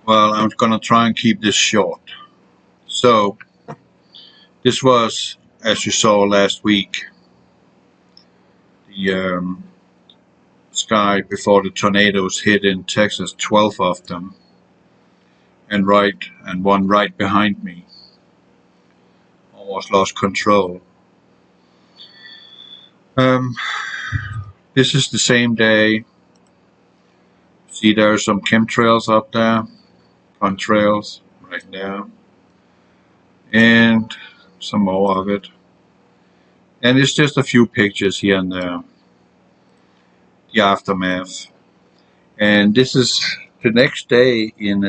Well, I'm gonna try and keep this short. So, this was, as you saw last week, the sky before the tornadoes hit in Texas, 12 of them, and one right behind me. Almost lost control. This is the same day. See, there are some chemtrails up there, contrails right there, and some more of it. And it's just a few pictures here and there, the aftermath. And this is the next day in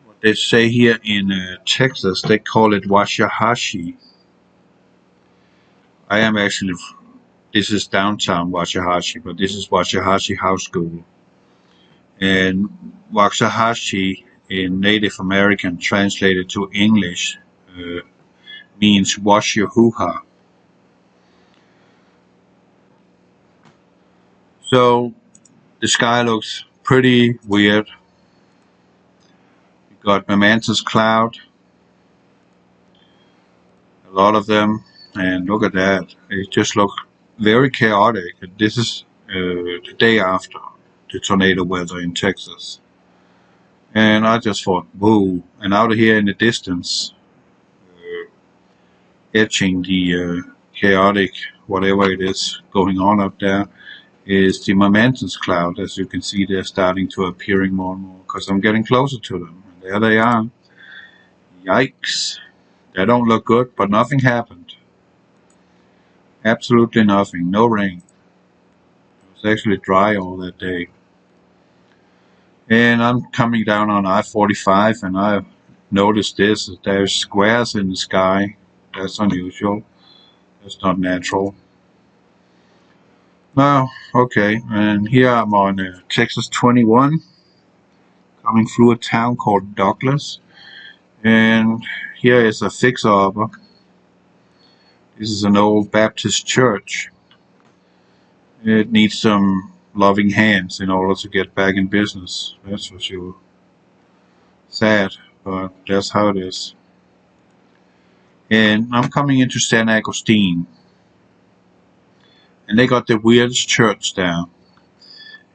what they say here in Texas. They call it Waxahachie. I am actually, this is downtown Waxahachie, but this is Waxahachie House School. And Waxahachie in Native American translated to English means wash your hoo-ha. So the sky looks pretty weird. We got momentous cloud, a lot of them, and look at that. They just look very chaotic. This is the day after the tornado weather in Texas. And I just thought, whoa. And out here in the distance, etching the chaotic, whatever it is going on up there, is the momentous cloud. As you can see, they're starting to appearing more and more because I'm getting closer to them. And there they are. Yikes. They don't look good, but nothing happened. Absolutely nothing. No rain. It was actually dry all that day. And I'm coming down on I-45, and I've noticed this. There's squares in the sky. That's unusual. That's not natural. Well, okay, and here I'm on Texas 21, coming through a town called Douglas, and here is a fixer-upper. This is an old Baptist church. It needs some loving hands in order to get back in business, that's for sure. Sad, but that's how it is. And I'm coming into San Agustin. And they got the weirdest church there.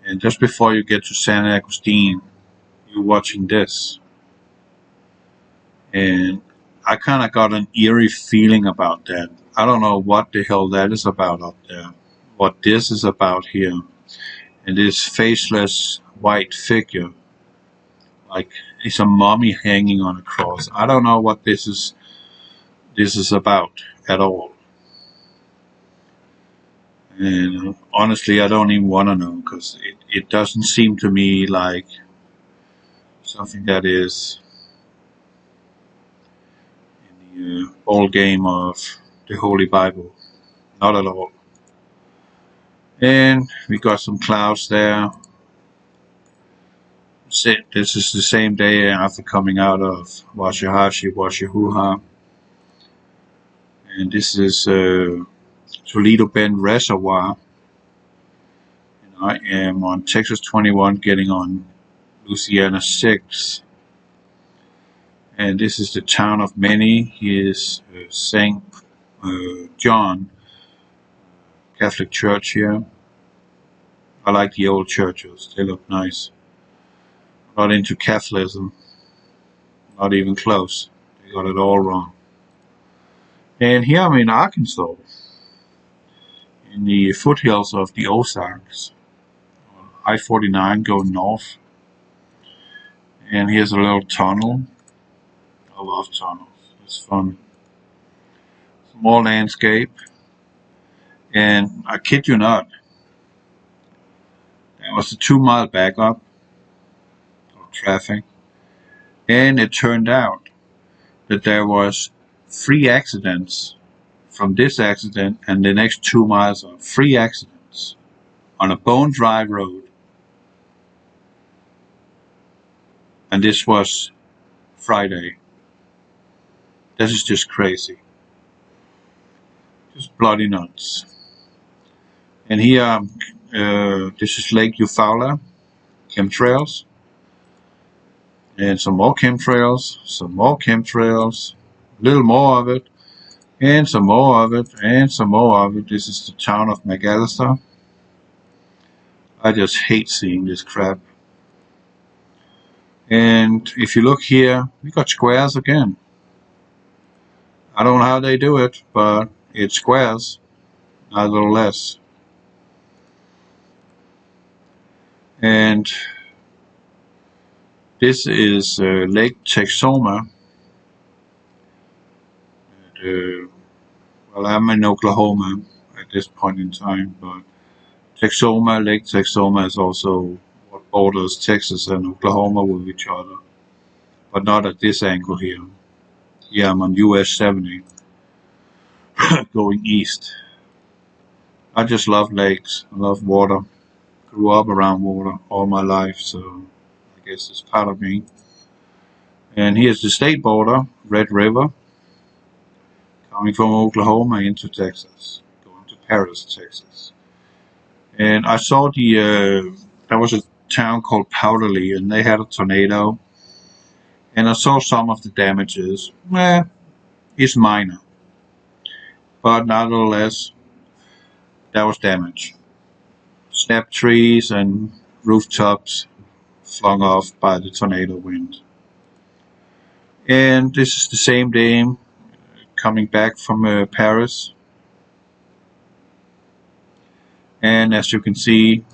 And just before you get to San Agustin, you're watching this. And I kind of got an eerie feeling about that. I don't know what the hell that is about up there. What this is about here. And this faceless white figure. Like it's a mummy hanging on a cross. I don't know what this is about at all. And honestly, I don't even want to know, because it doesn't seem to me like something that is in the old game of the Holy Bible. Not at all. And we got some clouds there. This is the same day after coming out of Waxahachie, Hoo-Ha. And this is Toledo Bend Reservoir. And I am on Texas 21 getting on Louisiana 6. And this is the town of many. He is St. John Catholic Church here. I like the old churches. They look nice. Not into Catholicism. Not even close. They got it all wrong. And here I'm in Arkansas, in the foothills of the Ozarks, I-49 going north. And here's a little tunnel. I love tunnels. It's fun. Some more landscape. And I kid you not, there was a 2-mile backup of traffic. And it turned out that there was 3 accidents from this accident and the next 2 miles of 3 accidents on a bone dry road. And this was Friday. This is just crazy. Just bloody nuts. And here, this is Lake Eufaula, chemtrails. and some more chemtrails, a little more of it, and some more of it, and some more of it. This is the town of McAllister. I just hate seeing this crap. And if you look here, we got squares again. I don't know how they do it, but it's squares, nevertheless. And this is Lake Texoma. Well, I'm in Oklahoma at this point in time, but Lake Texoma is also what borders Texas and Oklahoma with each other, but not at this angle here. Yeah, I'm on US 70 going east. I just love lakes. I love water. Grew up around water all my life, so I guess it's part of me. And here's the state border, Red River, coming from Oklahoma into Texas, going to Paris, Texas. And I saw there was a town called Powderly, and they had a tornado. And I saw some of the damages. It's minor. But nevertheless, there was damage. Snapped trees and rooftops flung off by the tornado wind. And this is the same day coming back from Paris. And as you can see,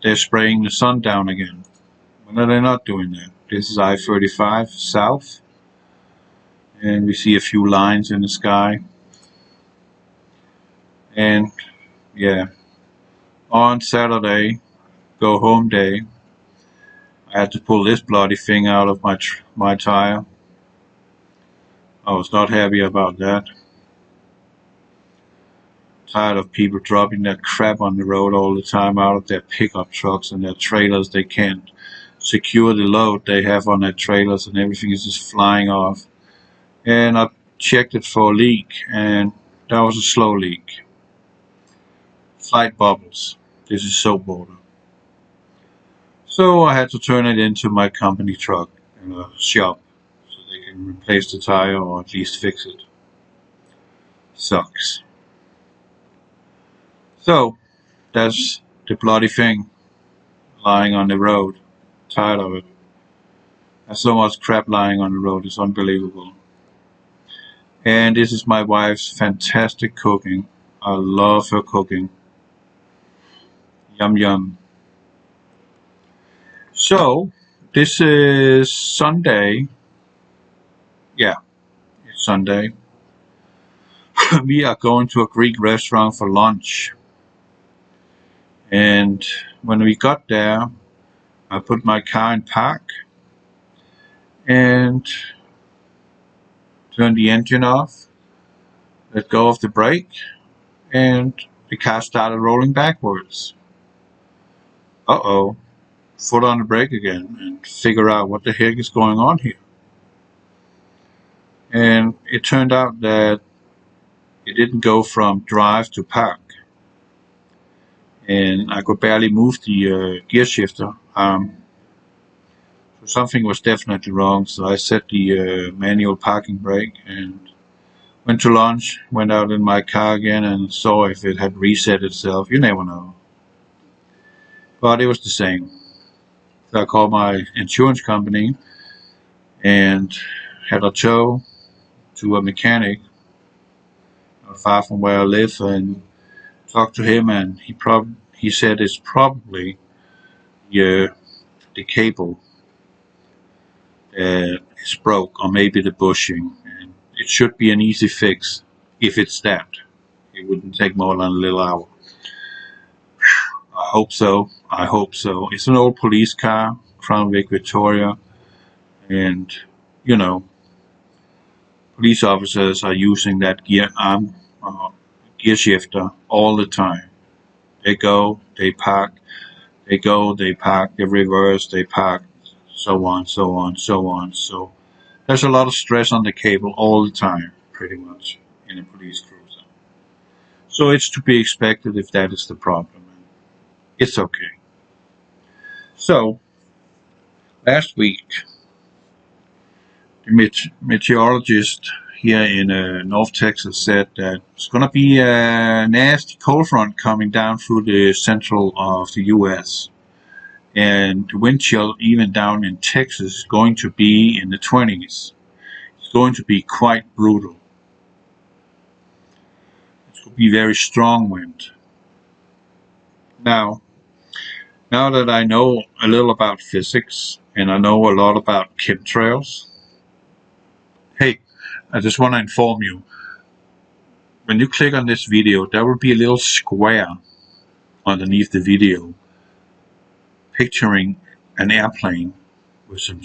they're spraying the sun down again. When are they not doing that? This is I-35 south. And we see a few lines in the sky. And yeah, on Saturday, go home day, I had to pull this bloody thing out of my tire. I was not happy about that. Tired of people dropping that crap on the road all the time out of their pickup trucks and their trailers. They can't secure the load they have on their trailers, and everything is just flying off. And I checked it for a leak, and that was a slow leak. Flight bubbles. This is soap water. So I had to turn it into my company truck in a shop so they can replace the tire or at least fix it. Sucks. So that's the bloody thing lying on the road. Tired of it. There's so much crap lying on the road, it's unbelievable. And this is my wife's fantastic cooking. I love her cooking. Yum yum. So this is Sunday. Yeah, it's Sunday. We are going to a Greek restaurant for lunch. And when we got there, I put my car in park and turned the engine off, let go of the brake, and the car started rolling backwards. Uh-oh. Foot on the brake again and figure out what the heck is going on here. And it turned out that it didn't go from drive to park. And I could barely move the gear shifter. So something was definitely wrong. So I set the manual parking brake and went to lunch, went out in my car again and saw if it had reset itself. You never know. But it was the same. So I called my insurance company and had a tow to a mechanic not far from where I live and talked to him, and he said it's probably the cable is broke, or maybe the bushing, and it should be an easy fix. If it's that, it wouldn't take more than a little hour. I hope so. It's an old police car, Crown Vic Victoria, and you know, police officers are using that gear shifter all the time. They go, they park, they go, they park, they reverse, they park, so on. So there's a lot of stress on the cable all the time, pretty much, in a police cruiser. So it's to be expected if that is the problem. It's okay. So last week meteorologist here in North Texas said that it's going to be a nasty cold front coming down through the central of the U.S. And the wind chill even down in Texas is going to be in the 20s. It's going to be quite brutal. It's going to be very strong wind. Now that I know a little about physics and I know a lot about chemtrails, hey, I just want to inform you, when you click on this video, there will be a little square underneath the video picturing an airplane with some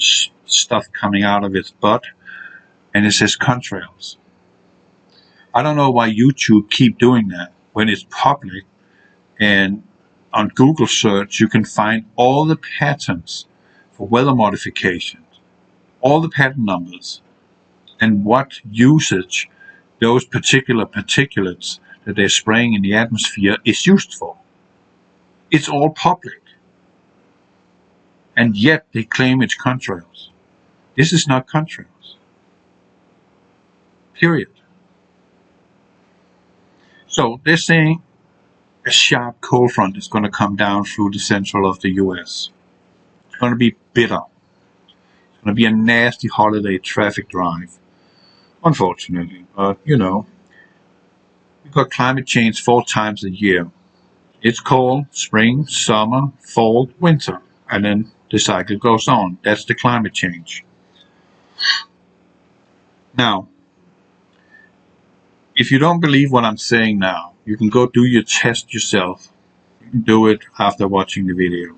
stuff coming out of its butt, and it says contrails. I don't know why YouTube keep doing that when it's public, and on Google search you can find all the patents for weather modifications, all the patent numbers, and what usage those particular particulates that they're spraying in the atmosphere is used for. It's all public. And yet they claim it's contrails. This is not contrails. Period. So they're saying a sharp cold front is going to come down through the central of the US. It's going to be bitter. It's going to be a nasty holiday traffic drive. Unfortunately, but you know, we've got climate change 4 times a year. It's cold, spring, summer, fall, winter, and then the cycle goes on. That's the climate change. Now, if you don't believe what I'm saying now, you can go do your test yourself. You can do it after watching the video.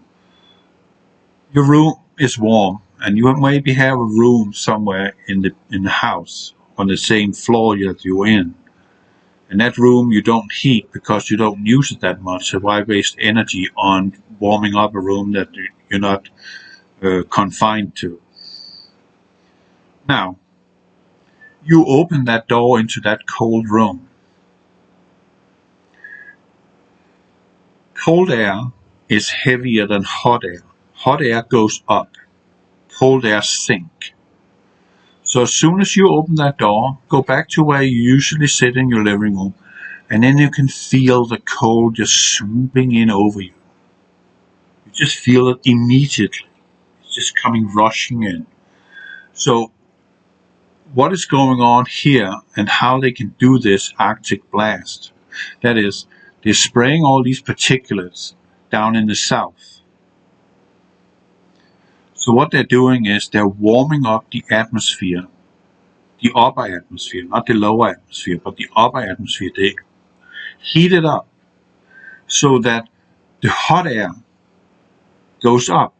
Your room is warm, and you maybe have a room somewhere in the house on the same floor that you're in. And that room you don't heat because you don't use it that much, so why waste energy on warming up a room that you're not confined to? Now, you open that door into that cold room. Cold air is heavier than hot air. Hot air goes up. Cold air sinks. So as soon as you open that door, go back to where you usually sit in your living room, and then you can feel the cold just swooping in over you. You just feel it immediately. It's just coming rushing in. So what is going on here and how they can do this Arctic blast? That is, they're spraying all these particulates down in the south. So what they're doing is they're warming up the atmosphere, the upper atmosphere, not the lower atmosphere, but the upper atmosphere. They heat it up so that the hot air goes up,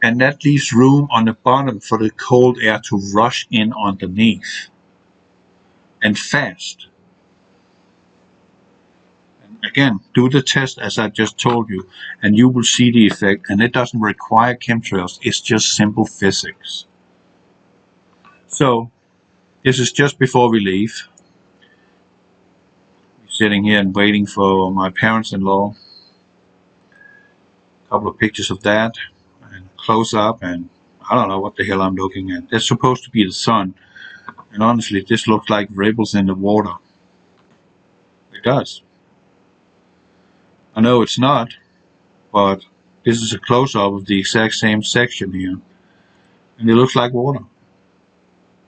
and that leaves room on the bottom for the cold air to rush in underneath, and fast. And again, do the test as I just told you, and you will see the effect, and it doesn't require chemtrails, it's just simple physics. So, this is just before we leave. We're sitting here and waiting for my parents-in-law. A couple of pictures of that, and close up, and I don't know what the hell I'm looking at. That's supposed to be the sun, and honestly, this looks like ripples in the water. It does. I know it's not, but this is a close-up of the exact same section here, and it looks like water.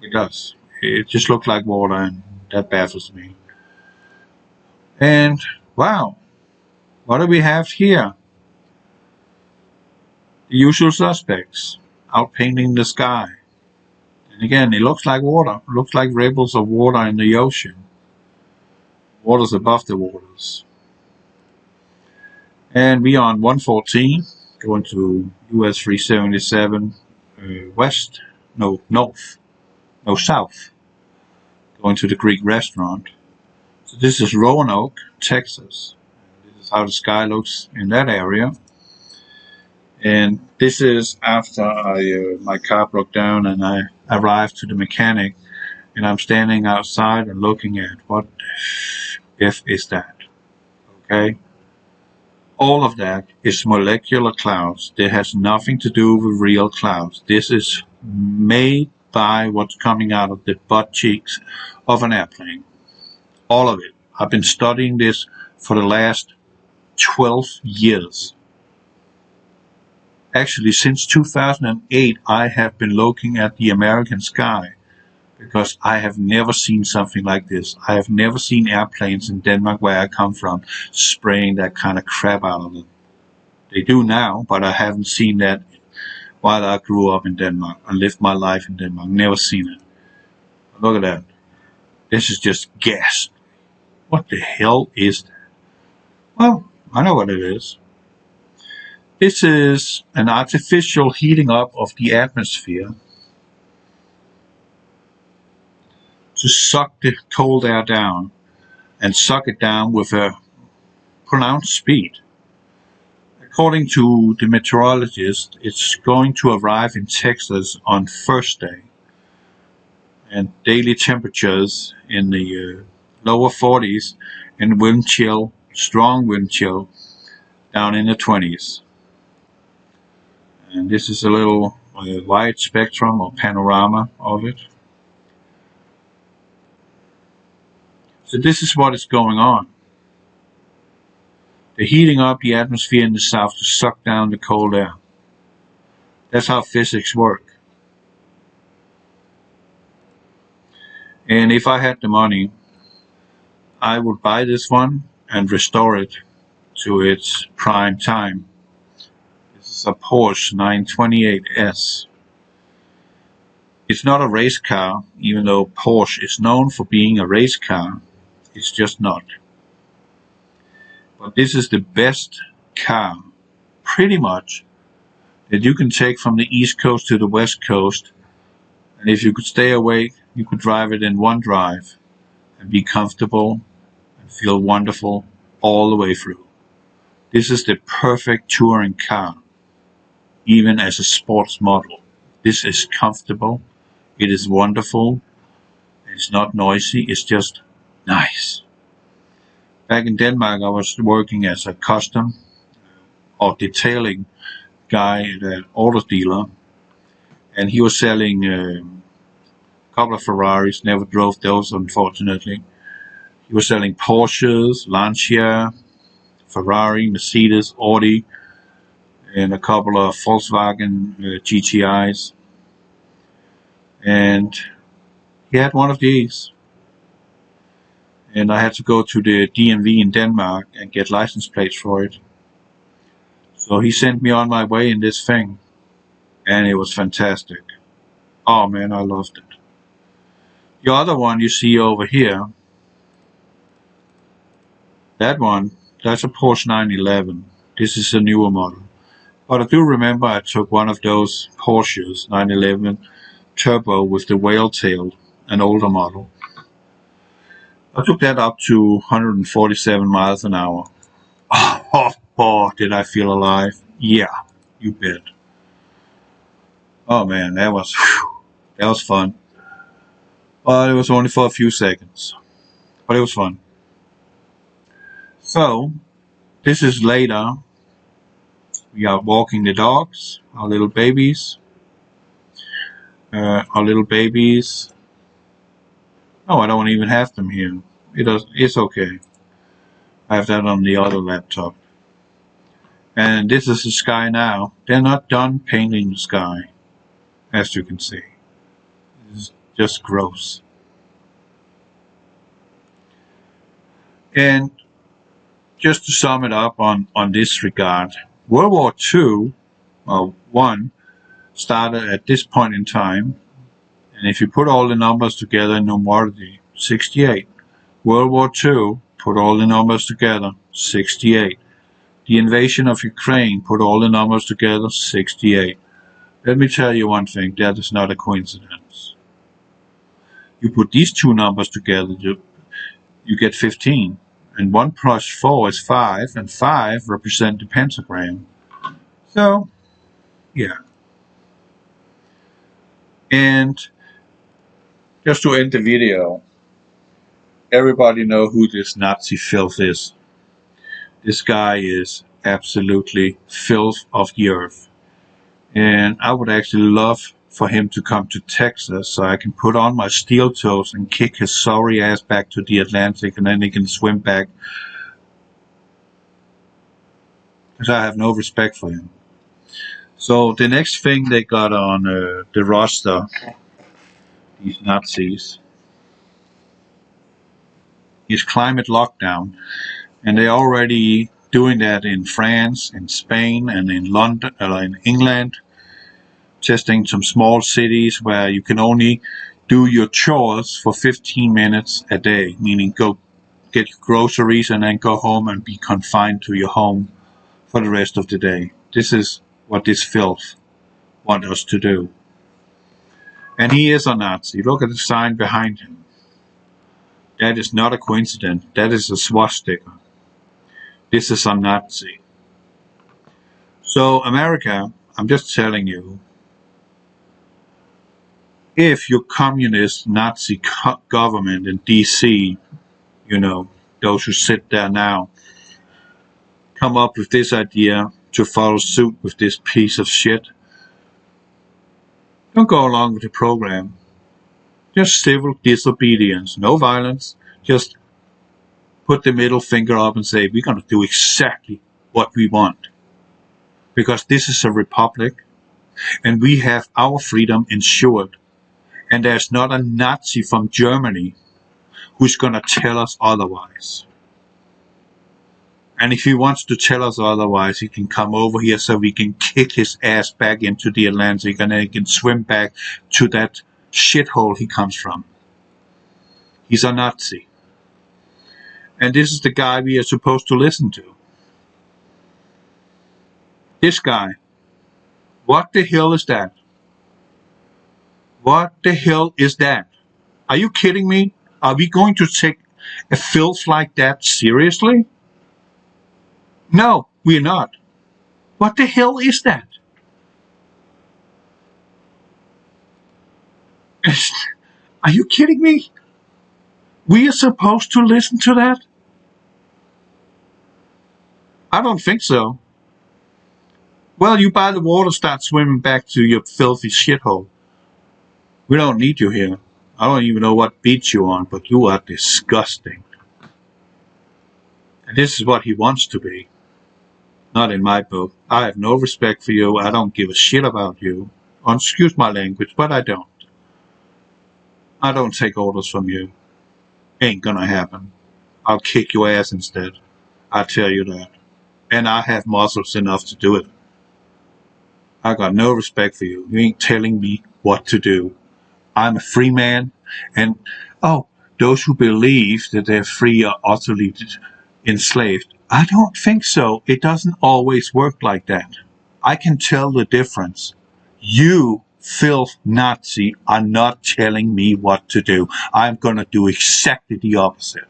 It does. It just looks like water, and that baffles me. And wow, what do we have here? The usual suspects out painting the sky. And again, it looks like water. It looks like ripples of water in the ocean. Waters above the waters. And we are on 114, going to US 377 south, going to the Greek restaurant. So this is Roanoke, Texas. This is how the sky looks in that area. And this is after my car broke down and I arrived to the mechanic, and I'm standing outside and looking at what if is that, okay? All of that is molecular clouds. That has nothing to do with real clouds. This is made by what's coming out of the butt cheeks of an airplane. All of it. I've been studying this for the last 12 years. Actually, since 2008, I have been looking at the American sky because I have never seen something like this. I have never seen airplanes in Denmark, where I come from, spraying that kind of crap out of them. They do now, but I haven't seen that while I grew up in Denmark. I lived my life in Denmark. Never seen it. Look at that. This is just gas. What the hell is that? Well, I know what it is. This is an artificial heating up of the atmosphere to suck the cold air down and suck it down with a pronounced speed. According to the meteorologist, it's going to arrive in Texas on Thursday, and daily temperatures in the lower 40s and wind chill, strong wind chill, down in the 20s. And this is a little wide spectrum or panorama of it. So this is what is going on. They're heating up the atmosphere in the south to suck down the cold air. That's how physics work. And if I had the money, I would buy this one and restore it to its prime time. This is a Porsche 928S. It's not a race car, even though Porsche is known for being a race car. It's just not. But this is the best car, pretty much, that you can take from the East Coast to the West Coast. And if you could stay awake, you could drive it in one drive and be comfortable and feel wonderful all the way through. This is the perfect touring car, even as a sports model. This is comfortable. It is wonderful. It's not noisy. It's just nice. Back in Denmark, I was working as a custom or detailing guy at an auto dealer, and he was selling a couple of Ferraris. Never drove those, unfortunately. He was selling Porsches, Lancia, Ferrari, Mercedes, Audi, and a couple of Volkswagen GTIs. And he had one of these. And I had to go to the DMV in Denmark and get license plates for it. So he sent me on my way in this thing. And it was fantastic. Oh man, I loved it. The other one you see over here, that one, that's a Porsche 911. This is a newer model. But I do remember I took one of those Porsches 911 Turbo with the whale tail, an older model. I took that up to 147 miles an hour. Oh, did I feel alive? Yeah, you bet. Oh man, that was fun. But it was only for a few seconds. But it was fun. So, this is later. We are walking the dogs, our little babies. Oh, I don't even have them here. It's okay. I have that on the other laptop. And this is the sky now. They're not done painting the sky, as you can see. It's just gross. And just to sum it up on this regard, World War II, I, started at this point in time. And if you put all the numbers together in numerology, 68. World War II, put all the numbers together, 68. The invasion of Ukraine, put all the numbers together, 68. Let me tell you one thing, that is not a coincidence. You put these two numbers together, you get 15. And 1 plus 4 is 5, and 5 represent the pentagram. So, yeah. And just to end the video, everybody know who this Nazi filth is. This guy is absolutely filth of the earth. And I would actually love for him to come to Texas so I can put on my steel toes and kick his sorry ass back to the Atlantic, and then he can swim back. Because I have no respect for him. So the next thing they got on the roster, these Nazis, is climate lockdown. And they're already doing that in France, in Spain, and in London, in England, testing some small cities where you can only do your chores for 15 minutes a day, meaning go get your groceries and then go home and be confined to your home for the rest of the day. This is what this filth wants us to do. And he is a Nazi. Look at the sign behind him. That is not a coincidence. That is a swastika. This is a Nazi. So America, I'm just telling you, if your communist Nazi government in DC, those who sit there now, come up with this idea to follow suit with this piece of shit, don't go along with the program. Just civil disobedience, no violence. Just put the middle finger up and say, we're going to do exactly what we want. Because this is a republic, and we have our freedom ensured. And there's not a Nazi from Germany who's going to tell us otherwise. And if he wants to tell us otherwise, he can come over here so we can kick his ass back into the Atlantic, and then he can swim back to that shithole he comes from. He's a Nazi. And this is the guy we are supposed to listen to. This guy. What the hell is that? What the hell is that? Are you kidding me? Are we going to take a filth like that seriously? No, we're not. What the hell is that? Are you kidding me? We are supposed to listen to that? I don't think so. Well, you by the water start swimming back to your filthy shithole. We don't need you here. I don't even know what beach you're on, but you are disgusting. And this is what he wants to be. Not in my book. I have no respect for you. I don't give a shit about you. Excuse my language, but I don't. I don't take orders from you. Ain't gonna happen. I'll kick your ass instead. I tell you that. And I have muscles enough to do it. I got no respect for you. You ain't telling me what to do. I'm a free man. And, those who believe that they're free are utterly enslaved. I don't think so. It doesn't always work like that. I can tell the difference. You, filth Nazi, are not telling me what to do. I'm gonna do exactly the opposite.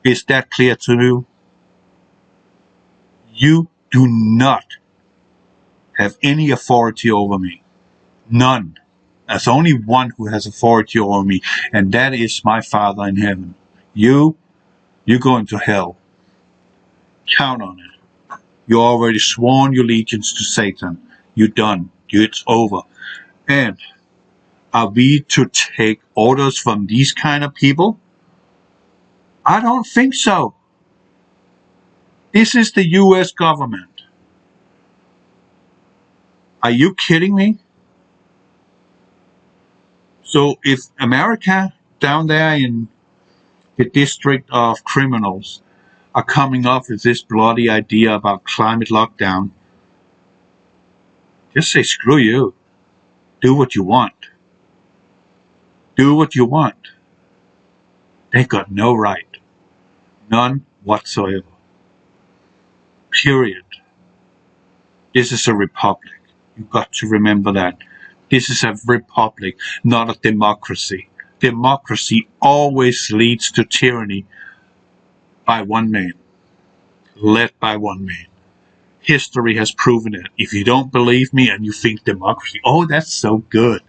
Is that clear to you? You do not have any authority over me. None. There's only one who has authority over me, and that is my Father in heaven. You're going to hell. Count on it. You already sworn your allegiance to Satan. You're done. It's over. And are we to take orders from these kind of people? I don't think so. This is the U.S. government. Are you kidding me? So if America down there in the district of criminals are coming up with this bloody idea about climate lockdown, just say screw you. Do what you want. Do what you want. They got no right. None whatsoever. Period. This is a republic. You've got to remember that. This is a republic, not a democracy. Democracy always leads to tyranny by one man. Led by one man. History has proven it. If you don't believe me and you think democracy, that's so good.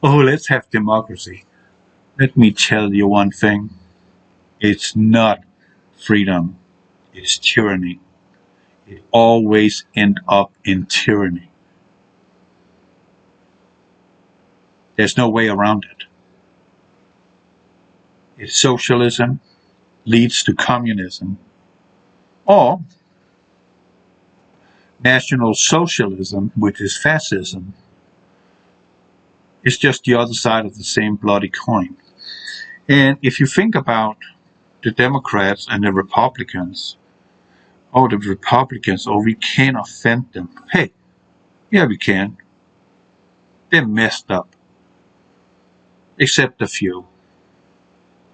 Let's have democracy. Let me tell you one thing. It's not freedom. It's tyranny. It always ends up in tyranny. There's no way around it. If socialism leads to communism, or National Socialism, which is fascism, is just the other side of the same bloody coin. And if you think about the Democrats and the Republicans, oh, we can't offend them. Hey, yeah, we can. They're messed up. Except a few.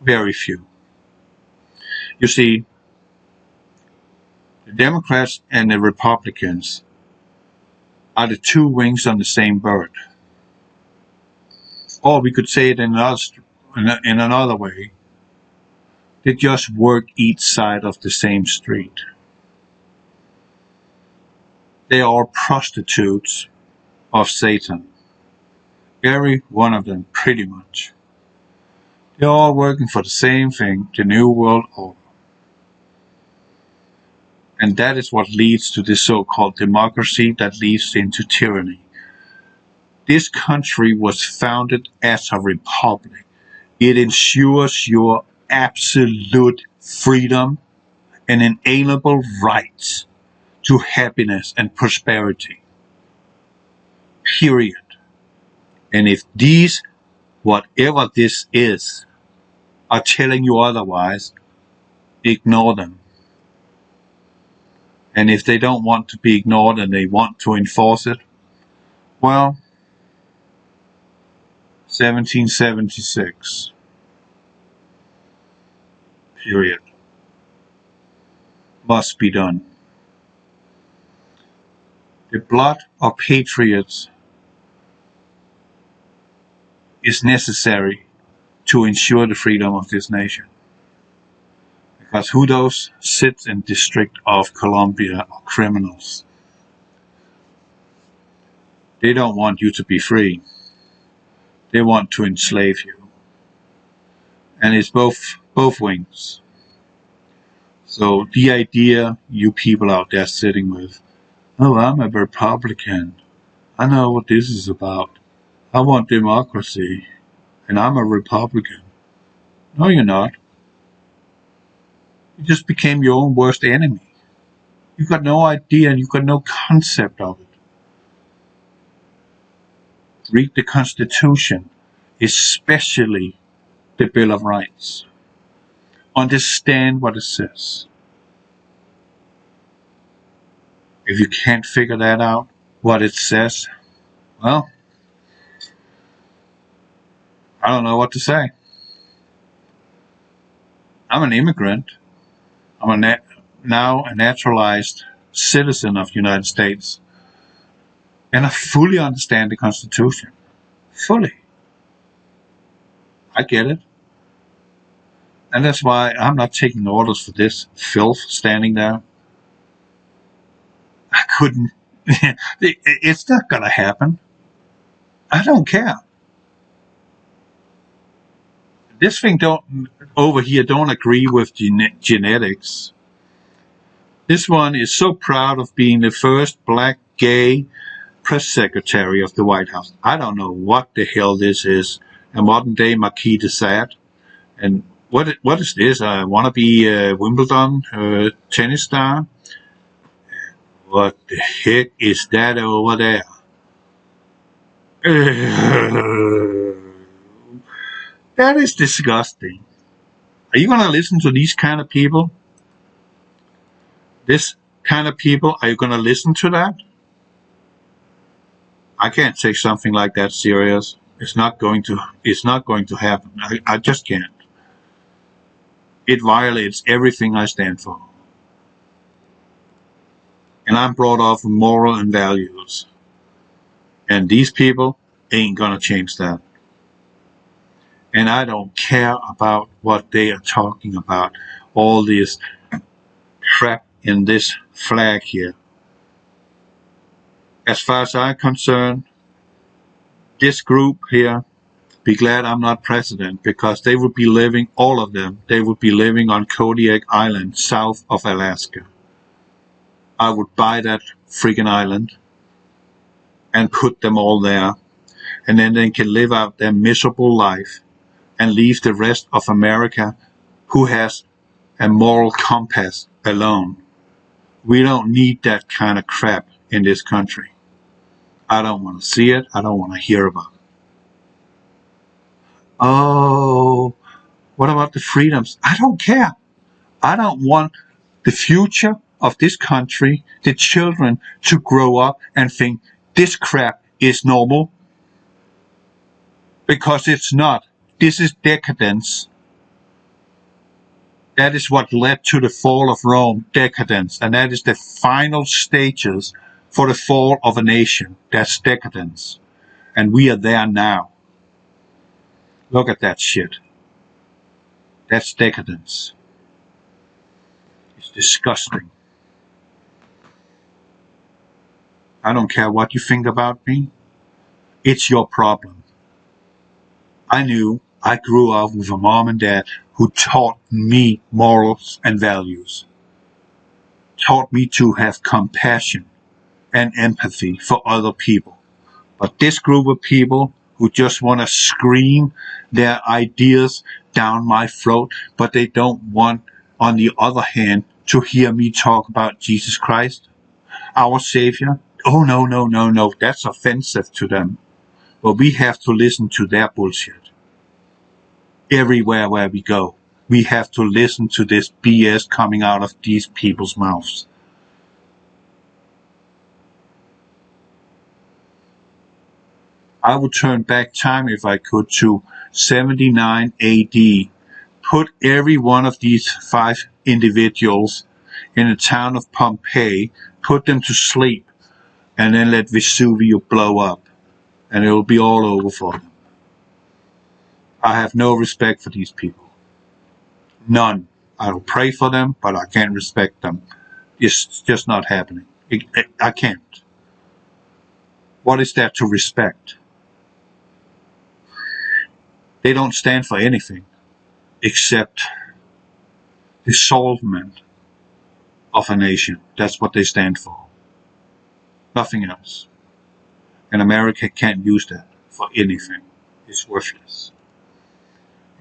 Very few. You see, the Democrats and the Republicans are the two wings on the same bird. Or we could say it in another way. They just work each side of the same street. They are prostitutes of Satan. Every one of them, pretty much. They're all working for the same thing, the New World Order. And that is what leads to this so-called democracy that leads into tyranny. This country was founded as a republic. It ensures your absolute freedom and inalienable rights to happiness and prosperity. Period. And if these, whatever this is, are telling you otherwise, ignore them. And if they don't want to be ignored and they want to enforce it, well, 1776. Period. Must be done. The blood of patriots is necessary to ensure the freedom of this nation. Because who those sit in District of Columbia are criminals. They don't want you to be free. They want to enslave you. And it's both wings. So the idea you people out there sitting with, oh, I'm a Republican. I know what this is about. I want democracy. And I'm a Republican. No, you're not. You just became your own worst enemy. You've got no idea and you've got no concept of it. Read the Constitution, especially the Bill of Rights. Understand what it says. If you can't figure that out, what it says, well, I don't know what to say. I'm an immigrant. I'm now a naturalized citizen of the United States. And I fully understand the Constitution. Fully. I get it. And that's why I'm not taking orders for this filth standing there. I couldn't. It's not going to happen. I don't care. This thing over here don't agree with genetics. This one is so proud of being the first black gay press secretary of the White House. I don't know what the hell this is. A modern day Marquis de Sade. And what is this? I want to be a Wimbledon tennis star. What the heck is that over there? That is disgusting. Are you going to listen to these kind of people? This kind of people, are you going to listen to that? I can't take something like that serious. It's not going to happen. I just can't. It violates everything I stand for. And I'm brought up with moral and values. And these people ain't gonna change that. And I don't care about what they are talking about. All this crap in this flag here. As far as I'm concerned, this group here, be glad I'm not president, because they would be living, all of them, they would be living on Kodiak Island, south of Alaska. I would buy that freaking island and put them all there and then they can live out their miserable life and leave the rest of America who has a moral compass alone. We don't need that kind of crap in this country. I don't want to see it. I don't want to hear about it. Oh, what about the freedoms? I don't care. I don't want the future of this country, the children, to grow up and think this crap is normal. Because it's not. This is decadence. That is what led to the fall of Rome, decadence. And that is the final stages for the fall of a nation. That's decadence. And we are there now. Look at that shit. That's decadence. It's disgusting. I don't care what you think about me. It's your problem. I grew up with a mom and dad who taught me morals and values. Taught me to have compassion and empathy for other people. But this group of people who just want to scream their ideas down my throat, but they don't want, on the other hand, to hear me talk about Jesus Christ, our Savior. Oh, no, that's offensive to them. But we have to listen to their bullshit. Everywhere where we go, we have to listen to this BS coming out of these people's mouths. I would turn back time if I could to 79 AD. Put every one of these 5 individuals in the town of Pompeii, put them to sleep, and then let Vesuvio blow up, and it will be all over for them. I have no respect for these people. None. I will pray for them, but I can't respect them. It's just not happening. I can't. What is there to respect? They don't stand for anything except dissolvement of a nation. That's what they stand for. Nothing else. And America can't use that for anything. It's worthless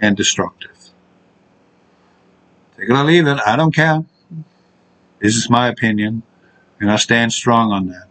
and destructive. Take it or leave it. I don't care. This is my opinion, and I stand strong on that.